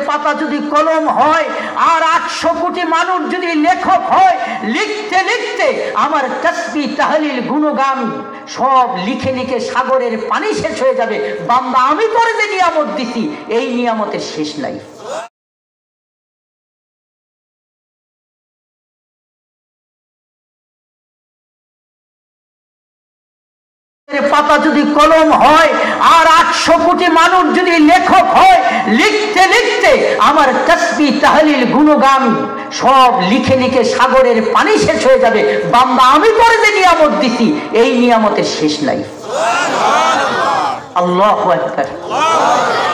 পাতা যদি কলম হয় আর 800 কোটি মানুষ যদি লেখক হয়, লিখতে লিখতে আমার তাসবিহ তাহলিল গুণগান সব লিখে লিখে সাগরের পানি শেষ হয়ে যাবে। বান্দা আমি তোর যে নিয়ামত দিছি এই নিয়ামতের শেষ নাই। পাতা যদি কলম হয় আর 800 কোটি মানুষ যদি লেখক হয়, লিখতে লিখতে আমার তাসবিহ তাহলিল গুণগান সব লিখে লিখে সাগরের পানি শেষ হয়ে যাবে। বান্দা আমি তোর যে নিয়ামত দিছি এই নিয়ামতের শেষ নাই। আল্লাহু আকবার।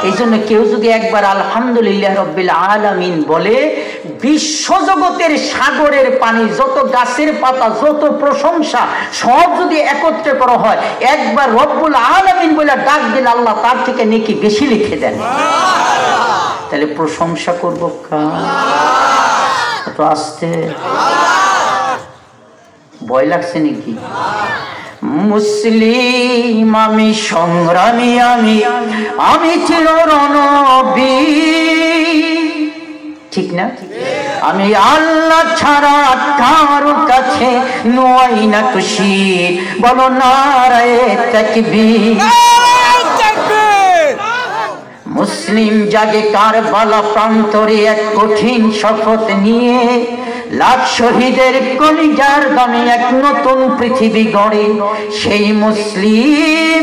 এই জন্য কেউ যদি একবার আলহামদুলিল্লাহ রাব্বিল আলামিন বলে, বিশ্বজগতের সাগরের পানি, যত গাছের পাতা, যত প্রশংসা সব যদি একত্রে করা হয়, একবার রব্বুল আলামিন বলে ডাক দিলে আল্লাহ তার থেকে নেকি বেশি লিখে দেন। তাহলে প্রশংসা করবো তো আসতে ভয় লাগছে নাকি? মুসলিম আমি, সংগ্রামী আমি, আমি চিররণবীর, ঠিক না? আমি আল্লাহ ছাড়া কারো কাছে নই না খুশি, বলো নারায়ে তাকবীর। মুসলিম জাগে কারবালা প্রান্তরে এক কঠিন শপথ নিয়ে, লাখ শহীদের কলিজার দামে এক নতুন পৃথিবী গড়ে। সেই মুসলিম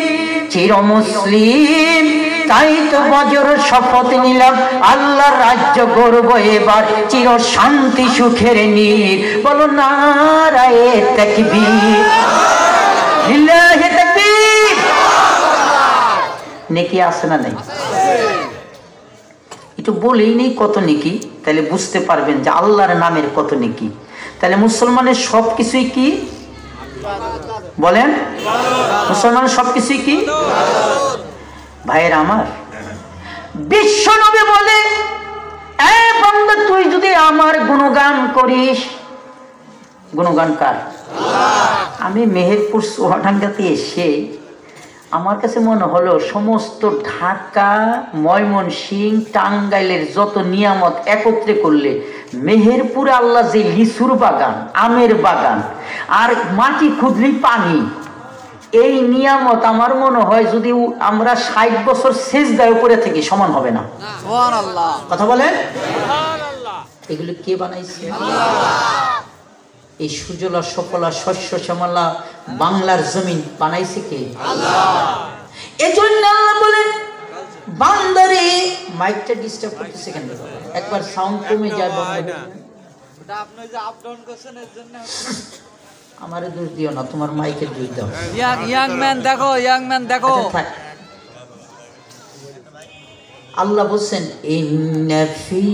চির মুসলিম, তাই তো বজর শপথ নিলাম আল্লাহর রাজ্য গড়ব এবার চির শান্তি সুখের নীর, বলো নারায়ে তাকবীর, লিল্লাহি তাকবীর। নেকি আছে না নাই? একটু বলেই নেই কত নেকি, তাহলে বুঝতে পারবেন যে আল্লাহর নামের কত নেকি। তাহলে মুসলমানের সবকিছুই কি বলেন? মুসলমানের সবকিছুই কি? ভাইয়ের আমার, বিশ্ব নবী বলে, এ বান্দা তুই যদি আমার গুণগান করিস, গুণগান কার? আমি মেহেরপুর চুয়াডাঙ্গাতে এসে আমার কাছে মনে হলো সমস্ত ঢাকা, ময়মনসিংহ, টাঙ্গাইলের যত নিয়ামত একত্রে করলে মেহেরপুরে আল্লাহ যে লিচুর বাগান, আমের বাগান আর মাটি খুদলি পানি, এই নিয়ামত আমার মনে হয় যদি আমরা 60 বছর সেজদায় উপরে থেকে সমান হবে না। সুবহানাল্লাহ, কথা বলেন। সুবহানাল্লাহ। এগুলো কে বানাইছে? এই সুজলা সফলা শস্য শ্যামলা বাংলার জমিন বানাইছে কে? আল্লাহ। এজন্য আল্লাহ বলেন, বান্দারে, মাইকটা ডিস্টার্ব করতেছে কেন? একবার সাউন্ড কমে যায় বন্ধ। ওটা আপনি যে আপ ডাউন করছেন এর জন্য। আমারে দোষ দিও না, তোমার মাইকের দোষ দাও। ইয়াং ম্যান দেখো, ইয়াং ম্যান দেখো। আল্লাহ বলছেন, ইন্না ফি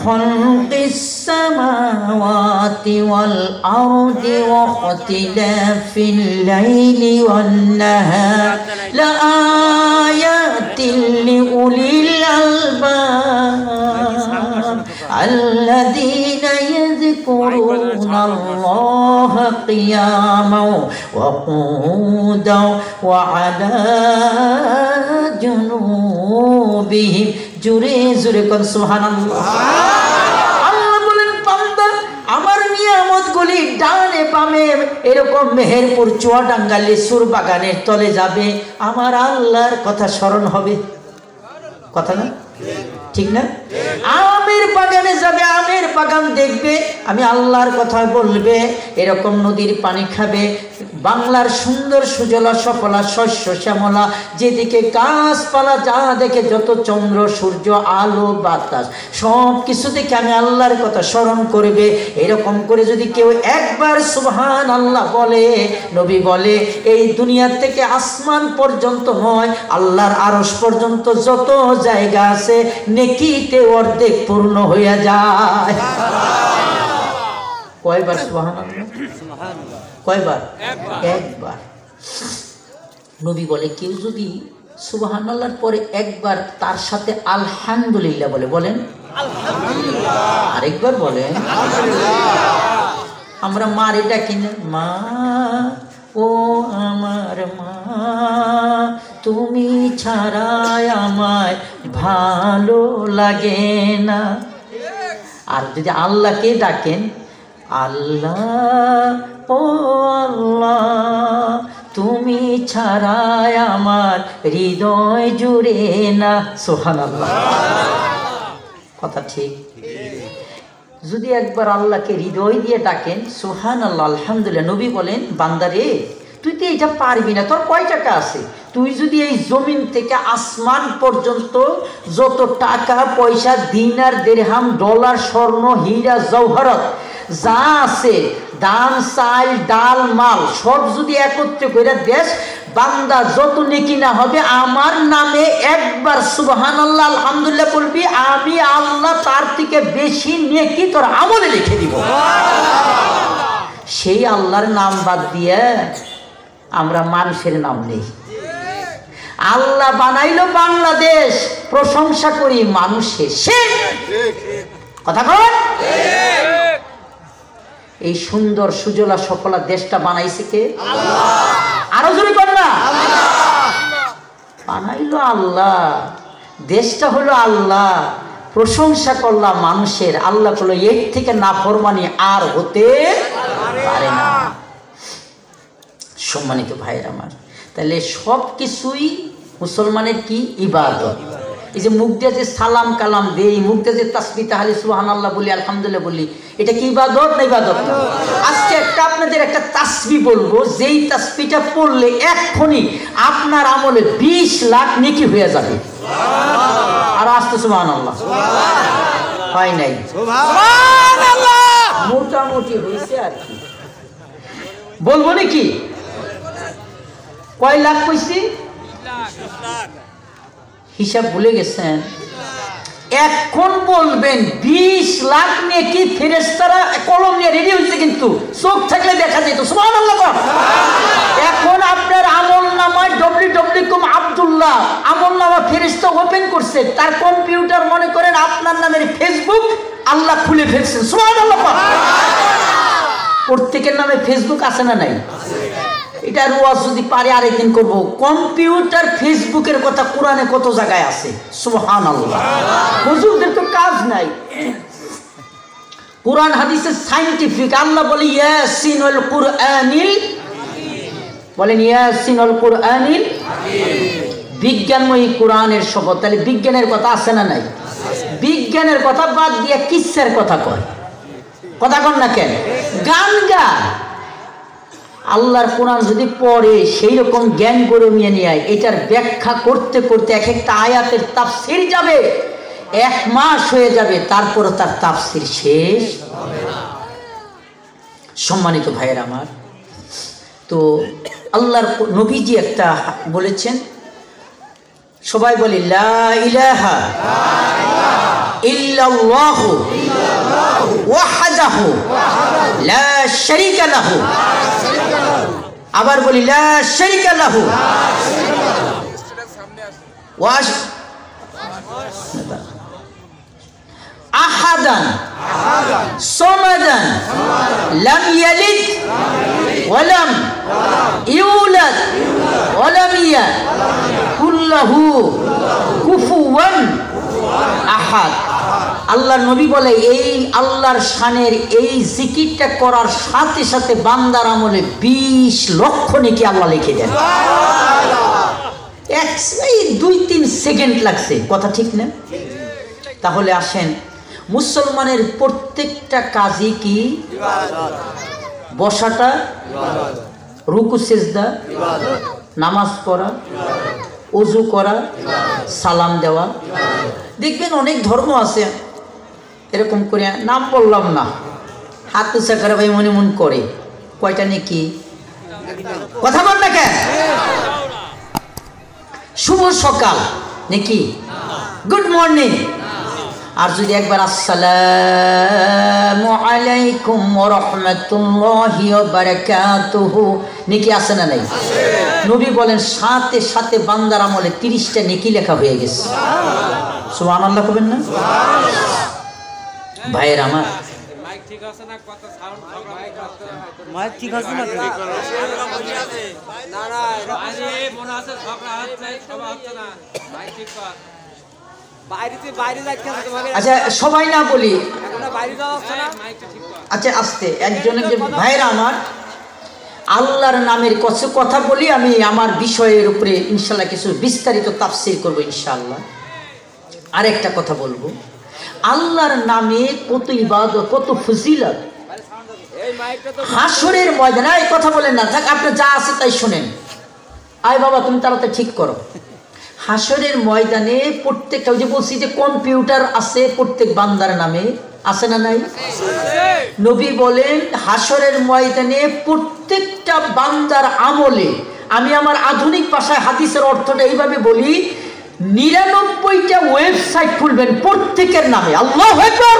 খালকিস সামাওয়াতি ওয়াল আরদি ওয়া ইখতিলাফিল লাইলি ওয়ান নাহার লাআয়াতিন লিউলিল আলবাব আল্লাযীনা ইয়াযকুরুনাল্লাহা কিয়ামান ওয়া qu'udan ওয়া আলা জুনুবিহিম। জোরে জোরে কোন সুবহানাল্লাহ। আল্লাহ বলেন, বান্দা আমার নিয়ামতগুলি ডানে বামে এরকম মেহেরপুর চুয়াডাঙ্গা লিচুর বাগানের তলে যাবে, আমার আল্লাহর কথা স্মরণ হবে। কথা না? ঠিক না? আমের বাগানে যাবে, আমের বাগান দেখবে, আমি আল্লাহর কথা বলবে, এরকম নদীর পানি খাবে, বাংলার সুন্দর সুজলা সফলা শস্য শ্যামলা, যেদিকে গাছপালা যা দেখে, যত চন্দ্র সূর্য আলো বাতাস সব কিছু দেখে আমি আল্লাহর কথা স্মরণ করবে। এরকম করে যদি কেউ একবার সুবহানাল্লাহ বলে, নবী বলে, এই দুনিয়া থেকে আসমান পর্যন্ত নয়, আল্লাহর আরশ পর্যন্ত যত জায়গা আছে নেকিতে অর্ধেক পূর্ণ হয়ে যায়। কয়বার সুবহানাল্লাহ? কয়বার? একবার। নবী বলে, কেউ যদি সুবহানাল্লাহর পরে একবার তার সাথে আলহামদুলিল্লাহ বলে, বলেন আলহামদুলিল্লাহ, আরেকবার বলেন আলহামদুলিল্লাহ। আমরা মারে ডাকি না, মা ও আমার মা, তুমি ছাড়াই আমায় ভালো লাগে না। আর যদি আল্লাহকে ডাকেন, আল্লাহ ও আল্লাহ তুমি ছাড়াই আমার হৃদয় জুড়ে না। সুবহানাল্লাহ, কথা ঠিক। যদি একবার আল্লাহকে হৃদয় দিয়ে ডাকেন, সুবহানাল্লাহ, আলহামদুলিল্লাহ, নবী বলেন, বান্দারে তুই তো এটা পারবি না, তোর কয় টাকা আছে? তুই যদি এই জমিন থেকে আসমান পর্যন্ত যত টাকা পয়সা, দিনার, দিরহাম, ডলার, স্বর্ণ, হীরা, জওহরত যা আছে, ধান, চাল, ডাল, মাল সব যদি একত্রে করে দেশ, বান্দা যত নেকি না হবে, আমার নামে একবার সুবহানাল্লাহ আলহামদুলিল্লাহ বলবি, আমি আল্লাহ তার থেকে বেশি নেকি তোর আমলে লিখে দিব। সেই আল্লাহর নাম বাদ দিয়ে আমরা মানুষের নাম নেই। আল্লাহ বানাইলো বাংলাদেশ, প্রশংসা করি মানুষের। কথা কর, এই সুন্দর সুজলা সফলা দেশটা বানাইছে কে? আরো জোরে কর না, বানাইলো আল্লাহ, দেশটা হলো আল্লাহ, প্রশংসা করলাম মানুষের। আল্লাহ বলল এর থেকে নাফরমানি আর হতে পারে না। সম্মানিত ভাইয়ের আমার, তাহলে সব কিছুই মুসলমানের কি? ইবাদত। এই যে মুখ দিয়ে যে সালাম কালাম দেই, মুখ দিয়ে যে তাসবিহ তাহলিল সুবহানাল্লাহ বলি, আলহামদুলিল্লাহ বলি, এটা কি ইবাদত না ইবাদত না? আজকে আপনাদের একটা তাসবিহ বলবো, যেই তাসবিহটা পড়লে এক্ষুনি আপনার আমলে 20 লাখ নেকি হয়ে যাবে। আর আসতে সুবহানাল্লাহ হয় নাই, মোটামুটি হয়েছে আর কি। বলবো নাকি? কয় লাখ কইছি? হিসাব ভুলে গেছেন? এখন বলবেন 20 লাখ নেকি ফেরেশতারা কলম নিয়ে রেডি হয়েছে, কিন্তু চোখ থাকলে দেখা যেত। সুবহানাল্লাহ। এখন আপনার আমলনামায় www.abdullah আমলনামা ফেরেশতা ওপেন করছে, তার কম্পিউটার মনে করেন আপনার নামের ফেসবুক আল্লাহ খুলে ফেলছেন। সুবহানাল্লাহ। প্রত্যেকের নামে ফেসবুক আছে না নাই? এটা ওয়াজ যদি পারে আরেকদিন করবো। কম্পিউটার ফেসবুকের কথা কোরআনে কত জায়গায় আছে। সুবহানাল্লাহ। হুজুরদের তো কাজ নাই, কোরআন হাদিসে সায়েন্টিফিক। আল্লাহ বলে ইয়াসিনুল কুরআনিল, বলেন ইয়াসিনুল কুরআনিল, বিজ্ঞানময়ী কোরআনের শপথ। তাহলে বিজ্ঞানের কথা আছে না নাই? বিজ্ঞানের কথা বাদ দিয়ে কিসের কথা কয়? কথা কন না কেন? গান গায়। আল্লাহর কোরআন যদি পড়ে সেই রকম জ্ঞান করে নিয়ে নেয়, এটার ব্যাখ্যা করতে করতে এক একটা আয়াতের তাফসীর যাবে, 1 মাস হয়ে যাবে, তারপর তার তাফসীর শেষ হবে না। সম্মানিত ভাইয়ের আমার, তো আল্লাহর নবীজি একটা বলেছেন, সবাই বলি লা ইলাহা ইল্লাল্লাহু ওয়াহদাহু লা শারীকা লাহু। আবার বলি লা শারীকা লাহু ওয়াশ আহাদান সামাদান লাম ইয়ালিদ ওয়া লাম ইউলাদ ওয়া লাম ইয়াকুল লাহু কুফুওয়ান আহাদ। আল্লাহর নবী বলে এই আল্লাহর শানের এই জিকিরটা করার সাথে সাথে বান্দার আমলে 20 লক্ষ নেকি আল্লাহ লিখে দেন। 2-3 সেকেন্ড লাগছে, কথা ঠিক না? তাহলে আসেন, মুসলমানের প্রত্যেকটা কাজই কি? বসাটা রুকু সেজদা, নামাজ পড়া, ওযু করা, সালাম দেওয়া। দেখবেন অনেক ধর্ম আছে এরকম করে, নাম বললাম না, হাত উঁচা করে ভাই মনে মন করে, কয়টা নেকি? কথা বল না কেন? শুভ সকাল নাকি? Good morning. আর যদি একবার আসসালামু আলাইকুম ওয়া রাহমাতুল্লাহি ওয়া বারাকাতুহু নেকি আছে না নাই? নবী বলেন সাথে সাথে বান্দার আমলে 30টা নেকি লেখা হয়ে গেছে। সুবহানাল্লাহ কবেন না? ভাইয়ের আমার, আচ্ছা সবাই না বলি, আচ্ছা আস্তে একজন ভাইরা আমার, আল্লাহর নামের কথা বলি, আমি আমার বিষয়ের উপরে ইনশাল্লাহ কিছু বিস্তারিত তাফসীর করব ইনশাআল্লাহ। আরেকটা কথা বলবো, আল্লাহর নামে কত ইবাদত, কত ফজিলত। হাসরের ময়দানে এই কথা বলেন না, থাক আপনি যা আছে তাই শুনেন। আয় বাবা তুমি তাড়াতাড়ি ঠিক করো। হাসরের ময়দানে প্রত্যেকটা, ওই যে বলছি যে কম্পিউটার আছে প্রত্যেক বান্দার নামে, আছে না নাই? নবী বলেন হাসরের ময়দানে প্রত্যেকটা বান্দার আমলে, আমি আমার আধুনিক ভাষায় হাদিসের অর্থটা এইভাবে বলি, 99টা ওয়েবসাইট খুলবেন প্রত্যেকের নামে। আল্লাহু আকবার।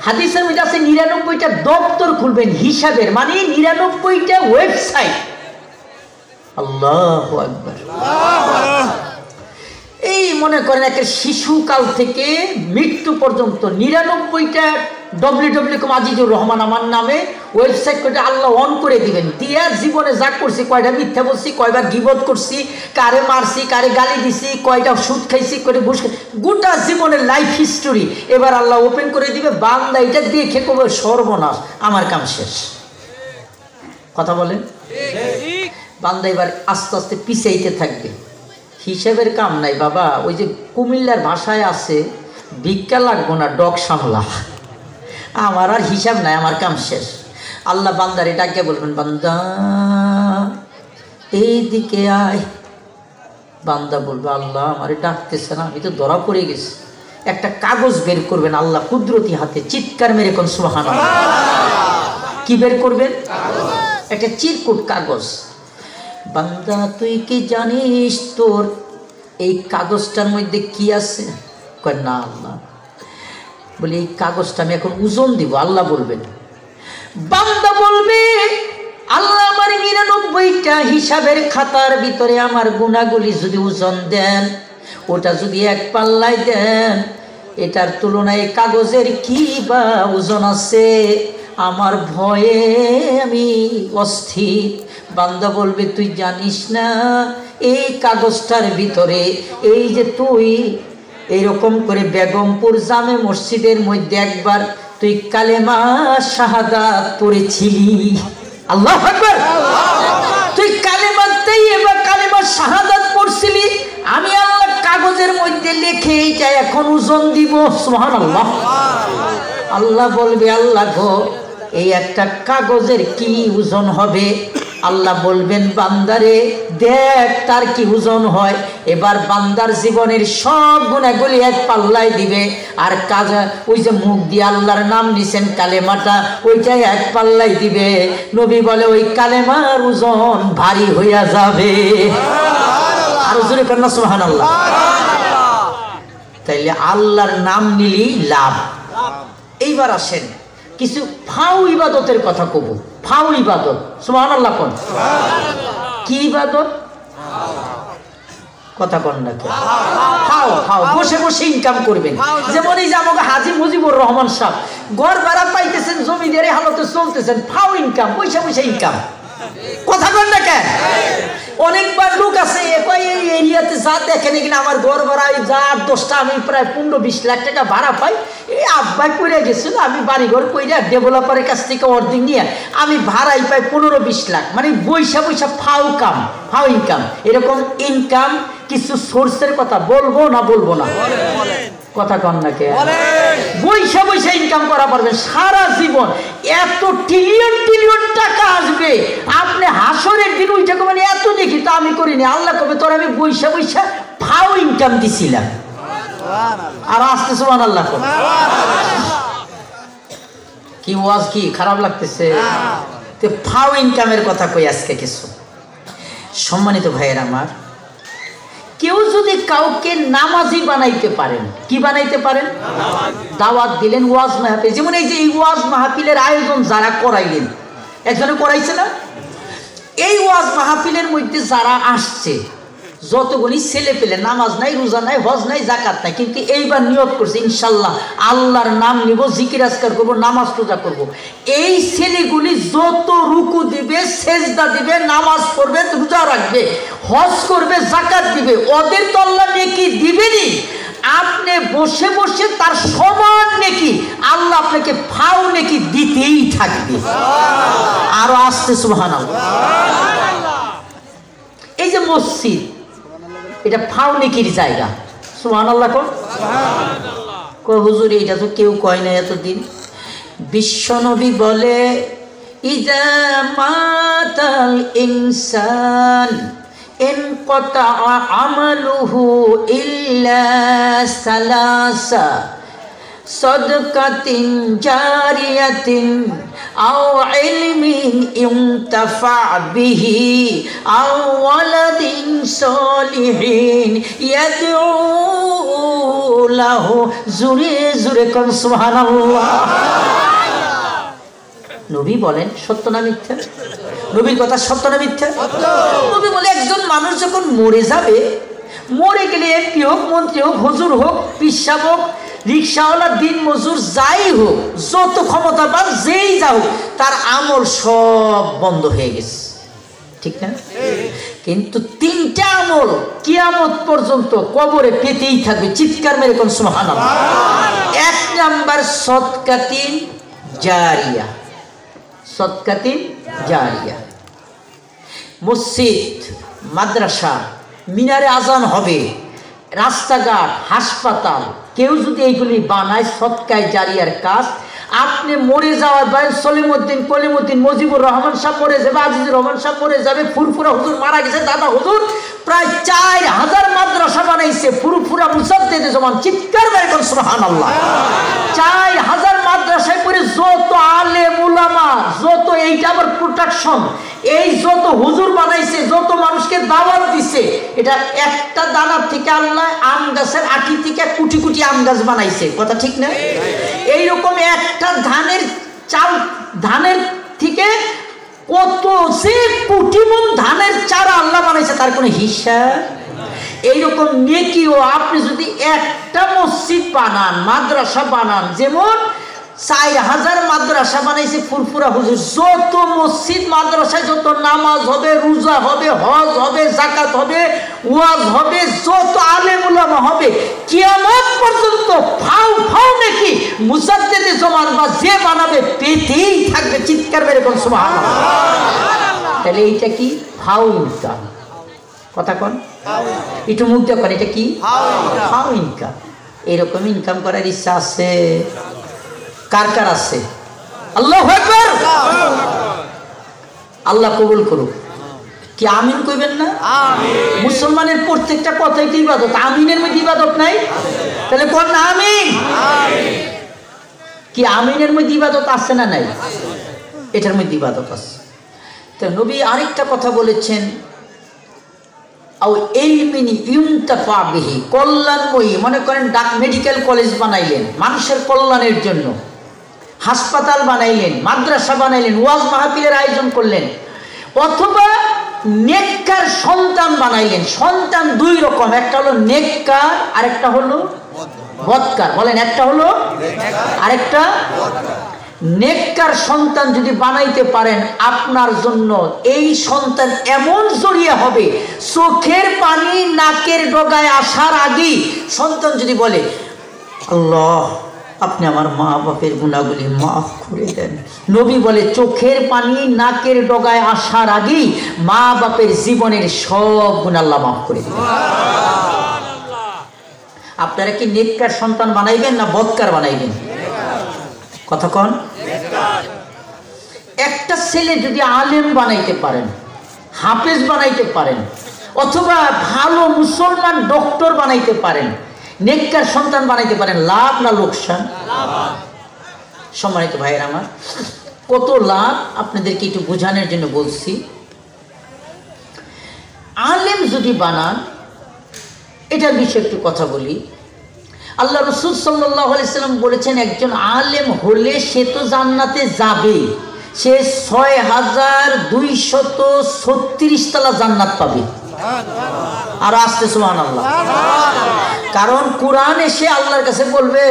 হাদিসের মধ্যে আছে 99টা দপ্তর খুলবেন হিসাবের, মানে 99টা ওয়েবসাইট। আল্লাহু আকবার। এই মনে করেন একটা শিশুকাল থেকে মৃত্যু পর্যন্ত 99টা www আজিজুর রহমান আমার নামে ওয়েবসাইট করে আল্লাহ অন করে দিবেন। দিয়া জীবনে যা করছি, কয়টা মিথ্যা বলছি, কয়বার গীবত করছি, কারে মারছি, কারে গালি দিছি, কয়টা সুদ খাইছি, করে ঘুষ খাইছি, গোটা জীবনের লাইফ হিস্টোরি এবার আল্লাহ ওপেন করে দিবে। বান্দা এটা দেখে কবে সর্বনাশ, আমার কাম শেষ। কথা বলেন? বান্দা এবার আস্তে আস্তে পিছাইতে থাকবে। হিসাবের কাম নাই বাবা, ওই যে কুমিল্লার ভাষায় আছে, ভিক্ষা লাগবো না, ডগ সামলা। আমার আর হিসাব নাই, আমার কাম শেষ। আল্লাহ বান্দার এটাকে বলবেন, বান্দা এইদিকে আয়। বান্দা বলবে, আল্লাহ আমারে ডাকতেছে না, আমি তো ধরা পড়ে গেছি। একটা কাগজ বের করবেন আল্লাহ কুদরতি হাতে, চিৎকার মেরে কোন সুবহানাল্লাহ। কি বের করবেন? একটা চিরকুট কাগজ। বান্দা তুই কি জানিস তোর এই কাগজটার মধ্যে কি আছে? কয় না আল্লাহ। বলি এই কাগজটা আমি এখন ওজন দিব। আল্লাহ বলবেন, বান্দা বলবে, আল্লাহ আমার 99টা হিসাবের খাতার ভিতরে আমার গুনাহগুলি যদি ওজন দেন, ওটা যদি এক পাল্লায় দেন, এটার তুলনায় কাগজের কি বা ওজন আছে? আমার ভয়ে আমি অস্থির। বান্দা বলবে, তুই জানিস না এই কাগজটার ভিতরে এই যে তুই এইরকম করে বেগমপুর জামে মসজিদের মধ্যে একবার তুই কালেমা শাহাদাত পড়েছিলি। আল্লাহু আকবার। তুই কালেমা তাইয়্যিবা, কালেমা শাহাদাত পড়ছিলি, আমি আল্লাহ কাগজের মধ্যে লিখে এইটা এখন ওজন দিব। সুবহানাল্লাহ। আল্লাহ বলবে, আল্লাহ গো এই একটা কাগজের কি ওজন হবে? আল্লাহ বলবেন, বান্দারে দেখ তার কি ওজন হয়। এবার বান্দার জীবনের সব গুনাহগুলি এক পাল্লায় দিবে, আর কাজ ওই যে মুখ দিয়ে আল্লাহর নাম নিছেন কালেমাটা, ওইটাই এক পাল্লায় দিবে। নবী বলে ওই কালেমার ওজন ভারী হইয়া যাবে। আর জোরে কন্যা সুবহানাল্লাহ। তাইলে আল্লাহর নাম নিলি লাভ। এইবার আসেন কিছু ফাউ ইবাদতের কথা কব। ফাউ ইবাদত, সুবহানাল্লাহ কোন? কি ইবাদত? কথা কোন না? ফাউ, ফাউ বসে বসে ইনকাম করবেন। যেমন এই যে আমাকে হাজী মুজিবুর রহমান সাহেব ঘর ভাড়া পাইতেছেন, জমিদারি হালতে চলতেছেন, ফাউ ইনকাম, পয়সা পয়সা ইনকাম। কথা কোন না কেন? অনেকবার লোক আছে এই এরিয়াতে যা দেখেন কিনা আমার ঘর ভাড়ায় যা 10টা, আমি প্রায় 15-20 লাখ টাকা ভাড়া পাই। এই আব্বাই করে গেছিল, আমি বাড়িঘর কইরা ডেভেলপারের কাছ থেকে অর্ধেক নিয়ে আমি ভাড়াই পাই 15-20 লাখ। মানে বৈশা বৈশা ফাউ কাম, ফাউ ইনকাম। এরকম ইনকাম কিছু সোর্সের কথা বলবো না বলবো না? কথা কন না কে? বৈশা বৈশা ইনকাম করা পারবেন সারা জীবন। এত ট্রিলিয়ন ট্রিলিয়ন টাকা আসবে, আপনি হাসরের দিন উঠে মানে এত দেখি তো আমি করিনি। আল্লাহ কবে তোর আমি বৈশা বৈশা ফাউ ইনকাম দিছিলাম। আর আসতে সুবহানাল্লাহ। কি ওয়াজ, কি খারাপ লাগতেছে? তো ফাউ ইনকামের কথা কই আজকে কিছু। সম্মানিত ভাইয়ের আমার, কেউ যদি কাউকে নামাজি বানাইতে পারেন, কি বানাইতে পারেন? দাওয়াত দিলেন, ওয়াজ মাহফিল। যেমন এই যে এই ওয়াজ মাহফিলের আয়োজন যারা করাইলেন, একজনে করাইছে না? এই ওয়াজ মাহফিলের মধ্যে যারা আসছে যতগুলি ছেলে পেলে নামাজ নাই, রোজা নাই, হজ নাই, জাকাত নাই, কিন্তু এইবার নিয়ত করছে ইনশাল্লাহ আল্লাহর নাম নিব, জিকির আজকার করবো, নামাজ রোজা করব। এই ছেলেগুলি যত রুকু দিবে, সেজদা দিবে, নামাজ পড়বে, রোজা রাখবে, হজ করবে, জাকাত দিবে, ওদের তো আল্লাহ নেকি দিবেনি। আপনি বসে বসে তার সমান নেকি আল্লাহ আপনাকে ফাও নেকি দিতেই থাকবে। আরো আসতে সুবহানাল্লাহ। এই যে মসজিদ, এটা ফাও নেকির জায়গা। সুবহানাল্লাহ কোন কয় হুজুর এটা তো কেউ কয় না এতদিন। বিশ্বনবী বলে ইজা মাতাল ইনসান ইনকাতা আমালুহু ইল্লা সালাসা সাদকাতিন জারিয়াতিন আও ইলমিন ইনতাফা বিহি আও ওয়ালাদিন সলিহিন ইয়াদউ লাহু। জোরে জোরে কোন সুবহানাল্লাহ। নবী বলেন সত্য না মিথ্যা? নবীর কথা সত্য না মিথ্যা? নবী বলে একজন মানুষ যখন মরে যাবে, মরে গেলে এমপি হোক, মন্ত্রী হোক, হুজুর হোক, পিসাব হোক, রিক্সাওয়ালা, দিন মজুর, যাই হোক, যত ক্ষমতাবান যেই যা হোক, তার আমল সব বন্ধ হয়ে গেছে, ঠিক না? কিন্তু তিনটা আমল কিয়ামত পর্যন্ত কবরে পেতেই থাকবে। চিৎকার মেরে কোন সুবহানাল্লাহ। এক নাম্বার সদকাতিন জারিয়া। সদকাতিন জারিয়া। মসজিদ, মাদ্রাসা, মিনারে আজান হবে, রাস্তাঘাট, হাসপাতাল, কেউ যদি এইগুলি বানায়, সদকায় জারিয়ার কাজ। আপনি মরে যাওয়ার পরে সলিমউদ্দিন, কলিমউদ্দিন, মুজিবুর রহমান সাহেব মরে যাবে, আজিজুর রহমান সাহেব মরে যাবে, ফুরফুরা হুজুর মারা গেছে, দাদা হুজুর প্রায় 4000 মাদ্রাসা বানাইছে, ফুরফুরা মুসাদ্দেদ জামান। চিৎকার মেরে কোন সুবহানাল্লাহ। 4000 মাদ্রাসায় পড়ে যত আলেম উলামা, যত এইটা আবার প্রোটেকশন, এই যত হুজুর বানাইছে, যত মানুষকে দাওয়াত দিছে, এটা একটা দানার থেকে আল্লাহ আম গাছের আটি থেকে কোটি কোটি আম গাছ বানাইছে। কথা ঠিক না? এইরকম একটা ধানের চাল, ধানের থেকে কত যে কোটি মন ধানের চারা আল্লাহ বানাইছে, তার কোনো হিসাব। এইরকম নেকিও আপনি যদি একটা মসজিদ বানান, মাদ্রাসা বানান, যেমন 4000 মাদ্রাসা বানাইছে ফুরফুরা হুজুর, যত মসজিদ মাদ্রাসায় যত নামাজ হবে, রোজা হবে, হজ হবে, জাকাত হবে, ওয়াজ হবে, যত আলেম উলামা হবে, কিয়ামত পর্যন্ত ফাও ফাও নাকি মুসাদ্দেদে জামান বা যে বানাবে পেতেই থাকবে। চিৎকার মেরে কোন সুবহানাল্লাহ। তাহলে এইটা কি? ফাও ইনকাম। কথা কোন? একটু মুখ দিয়ে করেন, এটা কি? ফাও ইনকাম। এরকম ইনকাম করার ইচ্ছা আছে? কার কার আছে? আল্লাহু আকবার। আল্লাহ কবুল করুক। কি আমিন কইবেন না? আমিন। মুসলমানের প্রত্যেকটা কথাই কি ইবাদত? আমিনের মধ্যে ইবাদত নাই? তাহলে কোন না আমিন? আমিন। কি আমিনের মধ্যে ইবাদত আছে না নাই? এটার মধ্যে ইবাদত আছে। তো নবী আরেকটা কথা বলেছেন, আও ইলমিনি ইউনতাফা বিহি, কল্যাণময়ী। মনে করেন মেডিকেল কলেজ বানাইলেন মানুষের কল্যাণের জন্য, হাসপাতাল বানাইলেন, মাদ্রাসা বানাইলেন, ওয়াজ মাহফিলের আয়োজন করলেন, অথবা নেককার সন্তান বানাইলেন। সন্তান দুই রকম, একটা হলো নেককার, আরেকটা হলো বদকার। বলেন, একটা হলো আরেকটা। নেককার সন্তান যদি বানাইতে পারেন, আপনার জন্য এই সন্তান এমন জড়িয়ে হবে, চোখের পানি নাকের ডগায় আসার আগেই সন্তান যদি বলে, আল্লাহ আপনি আমার মা বাপের গুনাহগুলি মাফ করে দেন। নবী বলে, চোখের পানি নাকের ডগায় আসার আগেই মা বাপের জীবনের সব গুনাহ আল্লাহ মাফ করে দেন। আপনারা কি নেককার সন্তান বানাইবেন না বদকার বানাইবেন? কথা কন। একটা ছেলে যদি আলেম বানাইতে পারেন, হাফেজ বানাইতে পারেন, অথবা ভালো মুসলমান ডক্টর বানাইতে পারেন, নেককার সন্তান বানাইতে পারেন, লাভ না লোকসান? সম্মানিত ভাইয়ের আমার, কত লাভ আপনাদেরকে একটু বোঝানোর জন্য বলছি। আলেম যদি বানান, এটার বিষয়ে একটু কথা বলি। আল্লাহ রাসূল সাল্লাল্লাহু আলাইহি সাল্লাম বলেছেন, একজন আলেম হলে সে তো জান্নাতে যাবে, সে 6236 তলা জান্নাত পাবে। আর আসতে সুবহানাল্লাহ। কারণ কোরআন এসে আল্লাহর কাছে বলবে,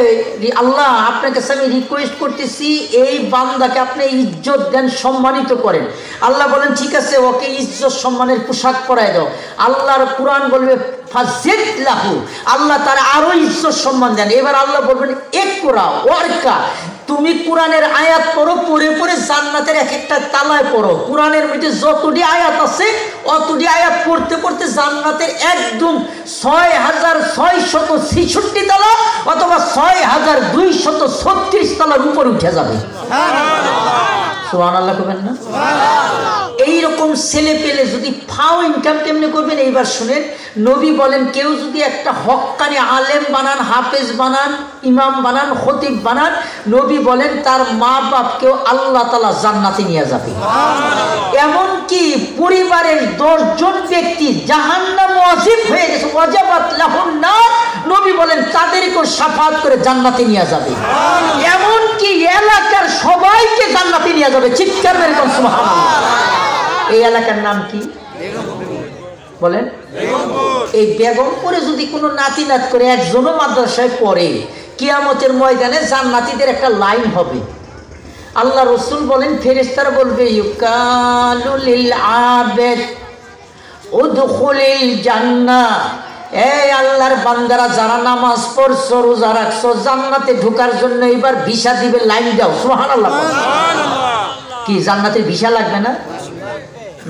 আল্লাহ আপনার কাছে আমি রিকোয়েস্ট করতেছি এই বান্দাকে আপনি ইজ্জত দেন, সম্মানিত করেন। আল্লাহ বলেন ঠিক আছে, ওকে ইজ্জত সম্মানের পোশাক পরায় দাও। আল্লাহর কোরআন বলবে ফাজিদ লাহু, আল্লাহ তার আরো ইজ্জত সম্মান দেন। এবার আল্লাহ বলবেন ইকরা ওয়ারকা, তুমি কোরআনের আয়াত পড়ো, পড়ে পড়ে জান্নাতের এক একটা তালায় পড়ো। কোরআনের মধ্যে যতটি আয়াত আছে অতটি আয়াত পড়তে পড়তে জান্নাতের একদম ৬,৬৬৬ তালা অথবা ৬,২৩৬ তালার উপর উঠে যাবে। সুবহানাল্লাহ করবেন না? এইরকম ছেলে পেলে যদি ফাও ইনকাম কেমনে করবেন এইবার শুনেন। নবী বলেন কেউ যদি একটা হক্কানি আলেম বানান, হাফেজ বানান, ইমাম বানান, খতিব বানান, নবী বলেন তার মা বাপকেও আল্লাহ তাআলা জান্নাতে নিয়ে যাবে। এমনকি পরিবারের ১০ জন ব্যক্তি জাহান্নাম ওয়াজিব হয়ে গেছে, ওয়াজাবাত লাহুন নার, নবী বলেন তাদেরকেও শাফাআত করে জান্নাতে নিয়ে যাবে। এমনকি এলাকার সবাইকে জান্নাতে নিয়ে যাবে। চিৎকার মেরে বলুন সুবহানাল্লাহ। এই এলাকার নাম কি বলেন? এই বেগমপুরে যদি কোনো নাতি নাত করে একজনও মাদ্রাসায় পড়ে, কিয়ামতের ময়দানে জান্নাতীদের একটা লাইন হবে। আল্লাহ রসুল বলেন ফেরেশতারা বলবে ইউকালু লিল আবেদ উদখুলিল জান্নাহ, এই আল্লাহর বান্দারা যারা নামাজ পড়ছো, রোজা রাখছো, জান্নাতে ঢোকার জন্য এবার ভিসা দিবে, লাইন দাও। সুবহানাল্লাহ। কি জান্নাতের ভিসা লাগবে না?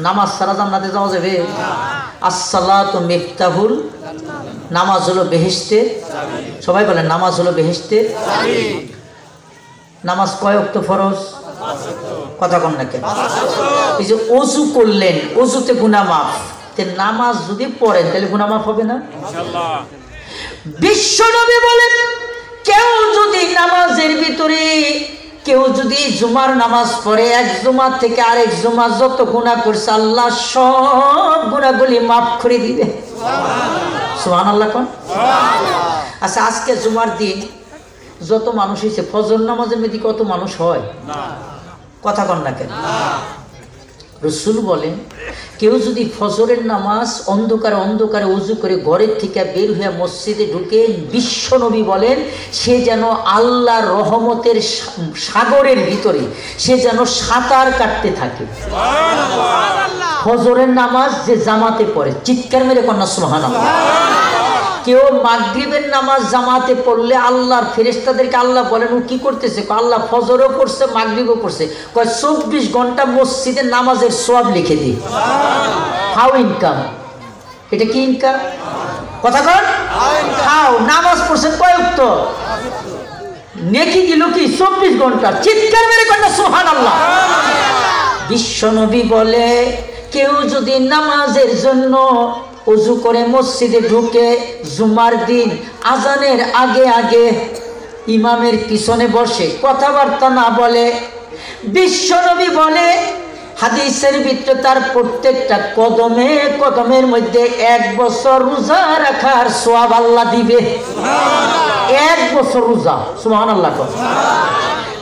নামাজ ছাড়া জান্নাতে যাওয়া যাবে? আসসালাতু মিফতাহুল, নামাজ হলো বেহেশতের। সবাই বলেন নামাজ হলো বেহেশতের। নামাজ কয় ওয়াক্ত ফরজ? কথা কম না কেন? এই যে ওযু করলেন, ওযুতে গুনাহ মাফ, তে নামাজ যদি পড়েন তাহলে গুনাহ মাফ হবে না? ইনশাআল্লাহ। বিশ্বনবী বলেন কেউ যদি নামাজের ভিতরে কেউ যদি জুমার নামাজ পড়ে, এক জুমা থেকে আরেক জুমা যত গুনাহ করছে আল্লাহ সব গুনাহগুলি মাফ করে দিবে। সুবহানাল্লাহ কোন? আচ্ছা আজকে জুমার দিন যত মানুষ হয়েছে, ফজর নামাজের মধ্যে কত মানুষ হয়? কথা কন না কেন? রাসূল বলেন কেউ যদি ফজরের নামাজ অন্ধকারে অন্ধকারে ওযু করে ঘরের থেকে বের হয়ে মসজিদে ঢুকে, বিশ্বনবী বলেন সে যেন আল্লাহর রহমতের সাগরের ভিতরে সে যেন সাঁতার কাটতে থাকে। ফজরের নামাজ যে জামাতে পড়ে, চিৎকার মেরে কন্যা সুবহানাল্লাহ। কেউ মাগরিবের নামাজ জামাতে পড়লে আল্লাহর ফেরেশতাদেরকে আল্লাহ বলেন ও কি করতেছে? আল্লাহ ফজরও পড়ছে মাগরিবও পড়ছে, কয় 24 ঘন্টা মসজিদে নামাজের সওয়াব লিখে দিই। How income? এটা কি ইনকাম? কথা কন। হাউ নামাজ পড়ছেন কয় ওয়াক্ত? নেকি দিল কি 24 ঘন্টা। চিৎকার মেরে কন্যা সুবহানাল্লাহ। বিশ্বনবী বলে কেউ যদি নামাজের জন্য ওযু করে মসজিদে ঢুকে, জুমার দিন আজানের আগে আগে ইমামের পিছনে বসে কথাবার্তা না বলে, বিশ্বনবী বলে হাদিসের ভিতরে তার প্রত্যেকটা কদমে কদমের মধ্যে 1 বছর রোজা রাখার সওয়াব আল্লাহ দিবে। 1 বছর রোজা। সুবহানাল্লাহ।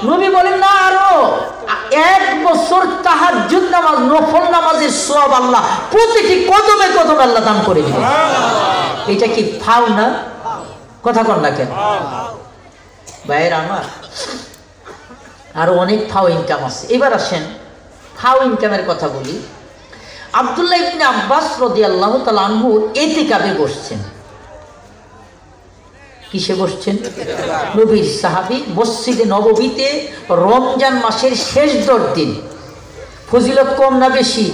নবী বলেন না আরো 1 বছর তাহাজ্জুদ নামাজ, নফল নামাজের সওয়াব আল্লাহ প্রতিটি কদমে কদমে আল্লাহ দান করে দিবে। এটা কি ফাও না? কথা কন না কেন ভাইয়ের আমার? আরো অনেক ফাও ইনকাম আছে। এবার আসেন ফাও ইনকামের কথা বলি। আব্দুল্লাহ ইবনে আব্বাস রাদিয়াল্লাহু তাআলা আনহু ইতিকাফে বসছেন। কিসে বসছেন? নবীর সাহাবী মসজিদে নববীতে রমজান মাসের শেষ 10 দিন। ফজিলত কম না বেশি?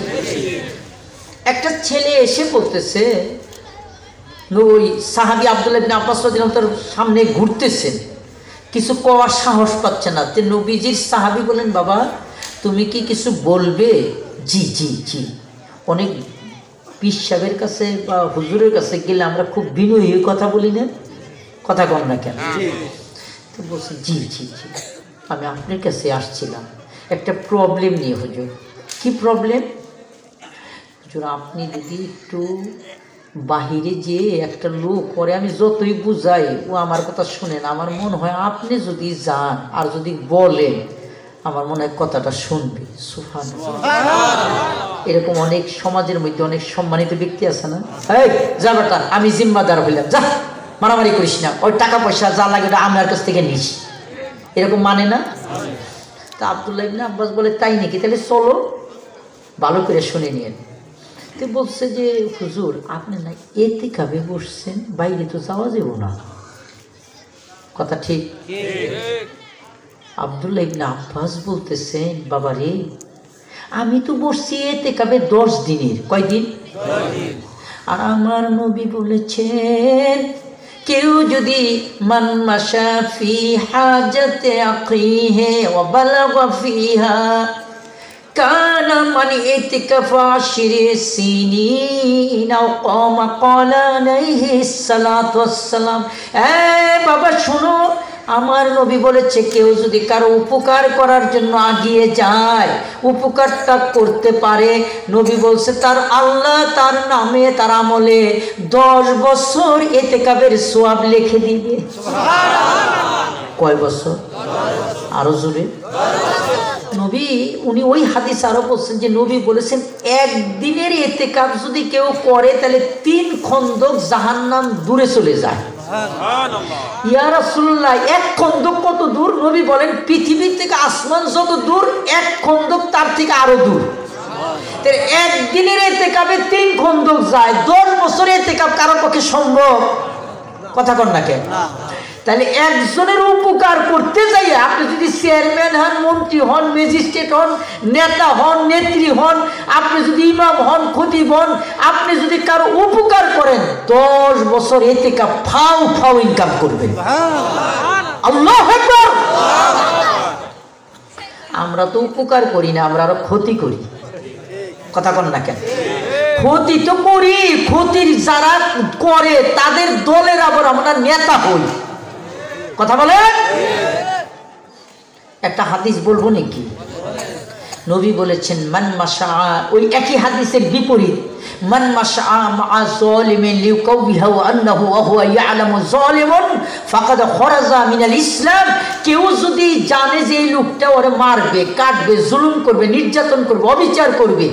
একটা ছেলে এসে বলতেছে, ওই সাহাবী আব্দুল্লাহ ইবনে আব্বাস রাদিয়াল্লাহু তাআলার সামনে ঘুরতেছেন, কিছু কওয়ার সাহস পাচ্ছে না। তে নবীজির সাহাবী বলেন বাবা তুমি কি কিছু বলবে? জি জি জি। অনেক পীর সাহেবের কাছে বা হুজুরের কাছে গেলে আমরা খুব বিনয়ী কথা বলি না? কথা কম না কেন? তো বলছি জি জি জি, আমি আপনার কাছে আসছিলাম একটা প্রবলেম নিয়ে। হুজুর কি প্রবলেম? হুজুর আপনি যদি একটু বাহিরে যে একটা লোক করে, আমি যতই বুঝাই ও আমার কথা শুনেন, আমার মনে হয় আপনি যদি যান আর যদি বলেন আমার মনে হয় কথাটা শুনবে। সুবহানাল্লাহ। এরকম অনেক সমাজের মধ্যে অনেক সম্মানিত ব্যক্তি আছে না, এই যা বেটা আমি জিম্মাদার হইলাম, যা মারামারি করিস না, ওই টাকা পয়সা যা লাগে ওটা আমার কাছ থেকে নিস, এরকম মানে না? তা আব্দুল্লাহ ইবনে আব্বাস বলে তাই নাকি, তাহলে চলো ভালো করে শুনে নিয়েন। তো বলছে যে হুজুর আপনি না ইতিকাফে বসছেন, বাইরে তো যাওয়া যাব না, কথা ঠিক? আব্দুল্লাহ ইবনে আব্বাস বলতেছেন বাবা রে আমি তো বসছি ইতিকাফে 10 দিনের, কয়দিন? আর আমার নবী বলেছেন কেউ যদি মান মাশা ফি হাজাতে আখিহি ওয়া বালাগা ফিহা কানা মান ইতিকাফা 10 সিনিন আও কামা ক্বালা আলাইহি সালাতু ওয়াসসালাম। বাবা শোনো, আমার নবী বলেছে কেউ যদি কারো উপকার করার জন্য আগিয়ে যায়, উপকারটা করতে পারে, নবী বলছে তার আল্লাহ তার নামে তার আমলে 10 বছর ইতিকাফের সওয়াব লিখে দিবে। কয় বছর? আরো জোরে। নবী উনি ওই হাদিস আরো বলছেন যে নবী বলেছেন একদিনের ইতিকাফ যদি কেউ করে তাহলে 3 খন্দক জাহান্নাম দূরে চলে যায়। ইয়া রাসূলুল্লাহ 1 খন্দক কত দূর? নবী বলেন পৃথিবী থেকে আসমান যত দূর 1 খন্দক তার থেকে আরো দূর। তাহলে একদিনের ইতিকাফে 3 খন্দক যায়, 10 বছর ইতিকাফ কারো পক্ষে সম্ভব? কথা কন না কেন? তাহলে একজনের উপকার করতে যাই আপনি যদি চেয়ারম্যান হন, মন্ত্রী হন, ম্যাজিস্ট্রেট হন, নেতা হন, নেত্রী হন, আপনি যদি ইমাম হন, খতিব হন, আপনি যদি কারো উপকার করেন 10 বছর ইতিকাফ ফাও ফাও ইনকাম করবেন। আল্লাহু আকবার। আমরা তো উপকার করি না, আমরা আরো ক্ষতি করি, কথা কন না কেন? ক্ষতি তো করি, ক্ষতির যারা করে তাদের দলের আবার আমরা নেতা হই, কথা বলে। একটা হাদিস বলবো নাকি? নবী বলেছেন মান মাশা, ওই একই হাদিসের বিপরীত, মান মাশা মা যালিমিন লিকাউবিহা আন্নাহু ওয়া হুয়া ইয়ালামু যালিমুন ফাকাদ খরাজা মিনাল ইসলাম। কেউ যদি জানে যে এই লোকটা ওরে মারবে, কাটবে, জুলুম করবে, নির্যাতন করবে, অবিচার করবে,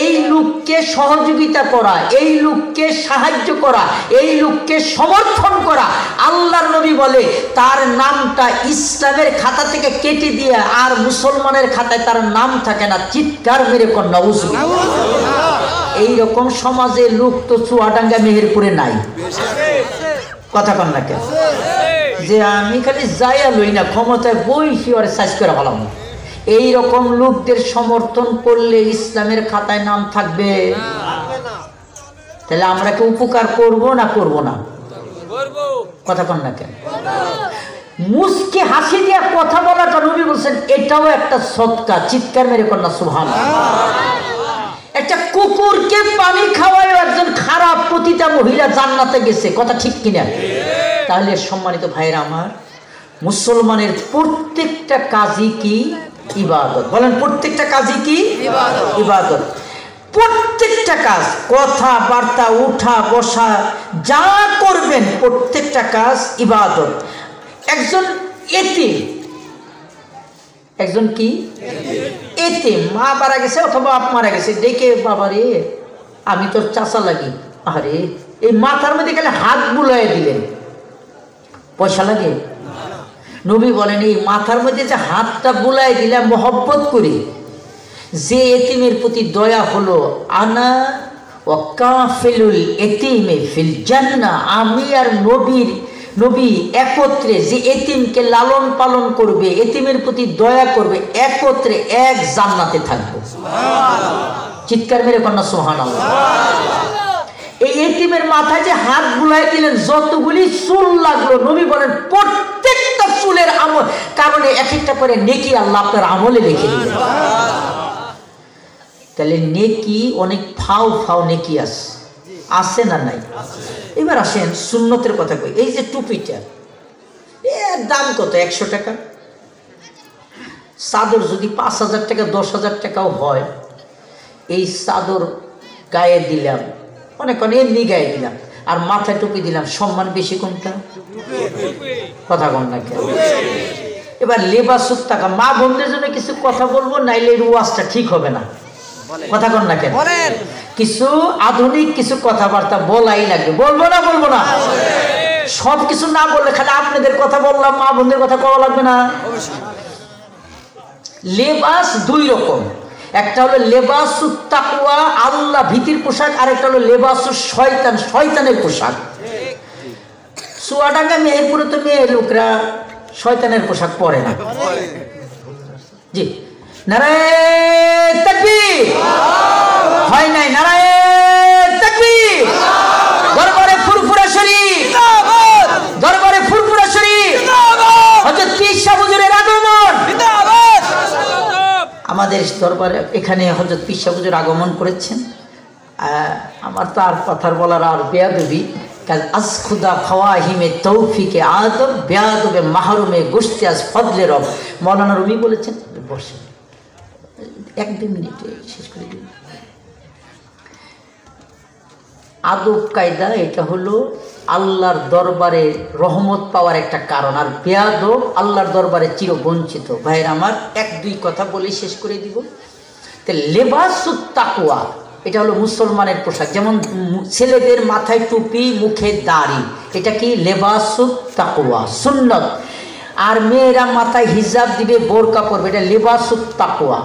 এই লোককে সহযোগিতা করা, এই লোককে সাহায্য করা, এই লোককে সমর্থন করা, আল্লাহর নবী বলে তার নামটা ইসলামের খাতা থেকে কেটে দিয়ে আর মুসলমানের খাতায় তার নাম থাকে না। চিৎকার মেরে কোন নাউজুবিল্লাহ। এইরকম সমাজে লোক তো চুয়াডাঙ্গা মেহেরপুরে নাই, কথা কন না কেন? যে আমি খালি যাইয়া লই না, ক্ষমতায় বইছি ওরে সাইজ করে ভালাম, এইরকম লোকদের সমর্থন করলে ইসলামের খাতায় নাম থাকবে? তাহলে আমরা কি উপকার করব না করব না? কথা কন না কেন? মুস্কি হাসি দিয়ে কথা বলাটা নবী বলছেন এটাও একটা সদকা। চিৎকার মেরে কন্যা সুবহানাল্লাহ। একটা কুকুরকে পানি খাওয়ায় একজন খারাপ পতিতা মহিলা জান্নাতে গেছে, কথা ঠিক কিনা? তাহলে সম্মানিত ভাইরা আমার, মুসলমানের প্রত্যেকটা কাজই কি ইবাদত? বলেন প্রত্যেকটা কাজই কি ইবাদত? প্রত্যেকটা কাজ, কথা বার্তা, উঠা বসা যা করবেন প্রত্যেকটা কাজ ইবাদত। একজন এতিম, একজন কি এতিম, মা মারা গেছে অথবা বাপ মারা গেছে, ডেকে বাবা রে আমি তোর চাচা লাগি, আরে এই মাথার মধ্যে গেলে হাত বুলাই দিলেন, পয়সা লাগে? নবী বলেন এই মাথার মধ্যে যে হাতটা বুলাই দিলাম মহব্বত করে, যে এতিমের প্রতি দয়া হলো, আনা ওয়া কাফিলুল এতিমে ফিল জান্নাহ, আমি আর নবী একত্রে যে এতিমকে লালন পালন করবে, এতিমের প্রতি দয়া করবে, একত্রে এক জান্নাতে থাকবো। চিৎকার মেরে কন্যা সুবহানাল্লাহ। এই এতিমের মাথায় যে হাত বুলাই দিলেন, যতগুলি চুল লাগলো, নবী বলেন প্রত্যেকটা চুলের আমল কারণে এক একটা করে নেকি আল্লাহ আপনার আমলে লিখে দিলেন। তাহলে নেকি অনেক ফাও ফাও নেকি আছে না নাই? এবার আসেন সুন্নতের কথা কই। এই যে টুপিটা, এর দাম কত? 100 টাকা। চাদর যদি 5000 টাকা 10,000 টাকাও হয়, এই চাদর গায়ে দিলাম, অনেক এমনি গায়ে দিলাম, আর মাথায় টুপি দিলাম, সম্মান বেশি কোনটা? কথা কন না কেন? এবার লেবাসুত টাকা, মা বোনদের জন্য কিছু কথা বলবো, নাইলে ওয়াজটা ঠিক হবে না। কথা কন না কেন? কিছু আধুনিক কিছু কথাবার্তা বলাই লাগবে, বলবো না বলবো না? সব কিছু না বললে খালি আপনাদের কথা বললাম, মা বোনদের কথা কওয়া লাগবে না? লেবাস দুই রকম, একটা হলো লেবাসুত তাকওয়া আল্লাহ ভীতির পোশাক, আর একটা হলো লেবাসুস শয়তান শয়তানের পোশাক। চুয়াডাঙ্গা মেহেরপুরে তো মেয়ে লোকরা শয়তানের পোশাক পরে না। জি, নারায়ে তাকবীর হয় নাই, নারায়ে তাকবীর। দরবারে ফুরফুরা শরীফ, দরবারে ফুরফুরা শরীফ, হযরত পীর সাহেব হুজুরের আগমন। আমাদের দরবারে এখানে হযরত পীর সাহেব হুজুর আগমন করেছেন। আমার তো আর কথার বলার আর বেয়াদবি, কাল আজ খুদা খওয়াহিমে তৌফিকে আদব বেয়াদবে মাহরুমে গোশতে আজ ফজলে রব। মৌলানা রুমি বলেছেন, বসে 1-2 মিনিটে শেষ করে দিন। আদব কায়দা এটা হলো আল্লাহর দরবারে রহমত পাওয়ার একটা কারণ, আর বেয়াদব আল্লাহর দরবারে চিরবঞ্চিত। ভাইয়ের আমার 1-2 কথা বলে শেষ করে দিব। তো লেবাসুত তাকওয়া এটা হলো মুসলমানের পোশাক, যেমন ছেলেদের মাথায় টুপি, মুখে দাড়ি, এটা কি লেবাসুত তাকওয়া সুন্নত। আর মেয়েরা মাথায় হিজাব দিবে, বোরকা পরবে, এটা লেবাসুত তাকওয়া।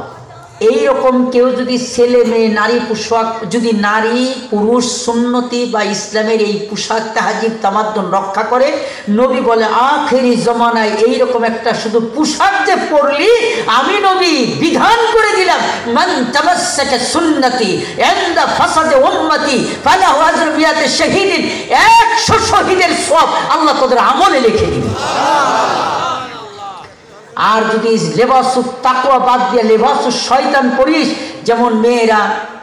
এইরকম কেউ যদি ছেলে মেয়ে নারী পোশাক, যদি নারী পুরুষ সুন্নতি বা ইসলামের এই পোশাক তাহাজিব তামাদ্দুন রক্ষা করে, নবী বলে আখেরি জমানায় এইরকম একটা শুধু পোশাক যে পরলি, আমি নবী বিধান করে দিলাম, মান তামাসসাকা সুন্নতি ইনদা ফাসাদে উম্মতি ফালাহু আজরু মিয়াতে শাহীদিন, 100 শহীদের সওয়াব আল্লাহ তোদের আমলে লিখে দিবে। আর যদি লেবাসুত তাকওয়া বাদ দিয়ে লেবাসুস শয়তান পরিস, যেমন মেয়েরা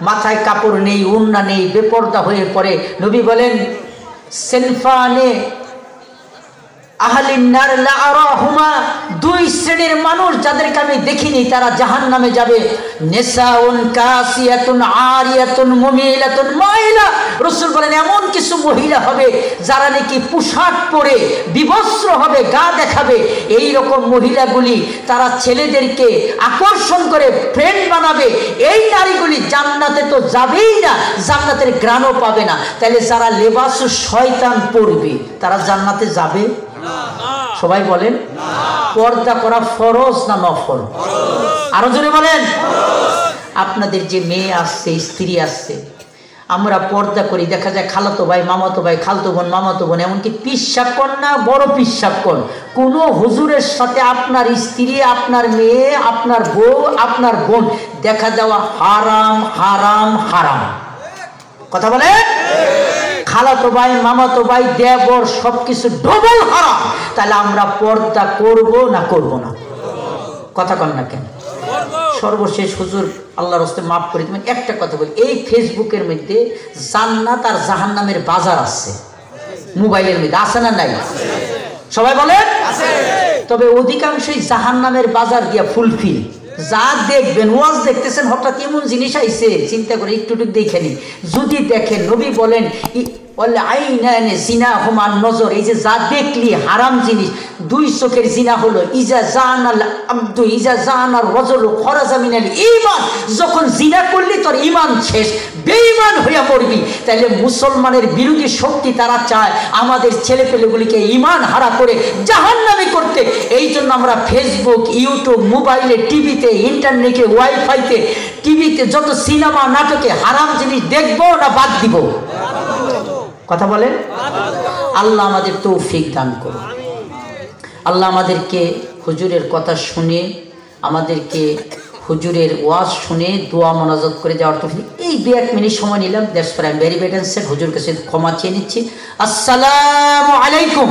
মাথায় কাপড় নেই, ওড়না নেই, বেপরদা হয়ে পড়ে, নবী বলেন সিনফানে আহলিন নার লা আরাহুমা, 2 শ্রেণীর মানুষ যাদেরকে আমি দেখিনি তারা জাহান্নামে যাবে। নিসাউন কাসিয়াতুন আরিয়াতুন মুমিলাতুন মাইলা, রাসূল বলেন এমন কিছু মহিলা হবে যারা নাকি পোশাক পরে বিবস্ত্র হবে, গা দেখাবে। এই রকম মহিলাগুলি তারা ছেলেদেরকে আকর্ষণ করে ফ্রেন্ড বানাবে। এই নারীগুলি জান্নাতে তো যাবেই না, জান্নাতের ঘ্রাণও পাবে না। তাহলে যারা লেবাসুস শয়তান পরবে তারা জান্নাতে যাবে? সবাই বলেন পর্দা করা ফরজ না নফল? আরো জোরে বলেন। আপনাদের যে মেয়ে আসছে, স্ত্রী আসছে, আমরা পর্দা করি, দেখা যায় খালাতো ভাই, মামাতো ভাই, খালতো বোন, মামাতো বোন, এমনকি পিসাব কর না বড় পিসাব কর, কোনো হুজুরের সাথে আপনার স্ত্রী, আপনার মেয়ে, আপনার বউ, আপনার বোন দেখা যাওয়া হারাম হারাম হারাম। কথা বলে খালাতো ভাই, মামাতো ভাই, দেবর সবকিছু ডবল হারাম। তাহলে আমরা পর্দা করব না করব না? কথা কন না কেন? সর্বশেষ হুজুর আল্লাহর রাস্তায় মাফ করে দিবেন, একটা কথা বলি, এই ফেসবুকের মধ্যে জান্নাত আর জাহান্নামের বাজার আছে, মোবাইলের মধ্যে আছে না নাই? সবাই বলেন আছে। তবে অধিকাংশই জাহান্নামের বাজার দিয়া ফুলফিল। যা দেখবেন, ওয়াজ দেখতেছেন, হঠাৎ এমন জিনিস আইছে, চিন্তা করে একটু দেখে নিন। যদি দেখেন, নবী বলেন আইনানে জিনা হুমান নজর, এই যে যা দেখলি হারাম জিনিস, 2 চোখের জিনা হলো ইজা জানাল আব্দু ইজা জানার রজল খরাজা মিনাল ঈমান, যখন জিনা করলি তোর ঈমান শেষ, বেঈমান হইয়া মরবি। তাহলে মুসলমানের বিরোধী শক্তি তারা চায় আমাদের ছেলেপেলেগুলিকে ঈমান হারা করে জাহান্নামী করতে। এই জন্য আমরা ফেসবুক, ইউটিউব, মোবাইলে, টিভিতে, ইন্টারনেটে, ওয়াইফাইতে, টিভিতে যত সিনেমা নাটকে হারাম জিনিস দেখবো না বাদ দিব? কথা বলেন। আল্লাহ আমাদের তৌফিক দান করুন। আল্লাহ আমাদেরকে হুজুরের কথা শুনে, আমাদেরকে হুজুরের ওয়াজ শুনে দোয়া মোনাজাত করে যাওয়ার তৌফিক। এই 2-1 মিনিট সময় নিলাম, that's for I am very bad and sad. হুজুর কাছে ক্ষমা চেয়ে নিচ্ছি। আসসালামু আলাইকুম।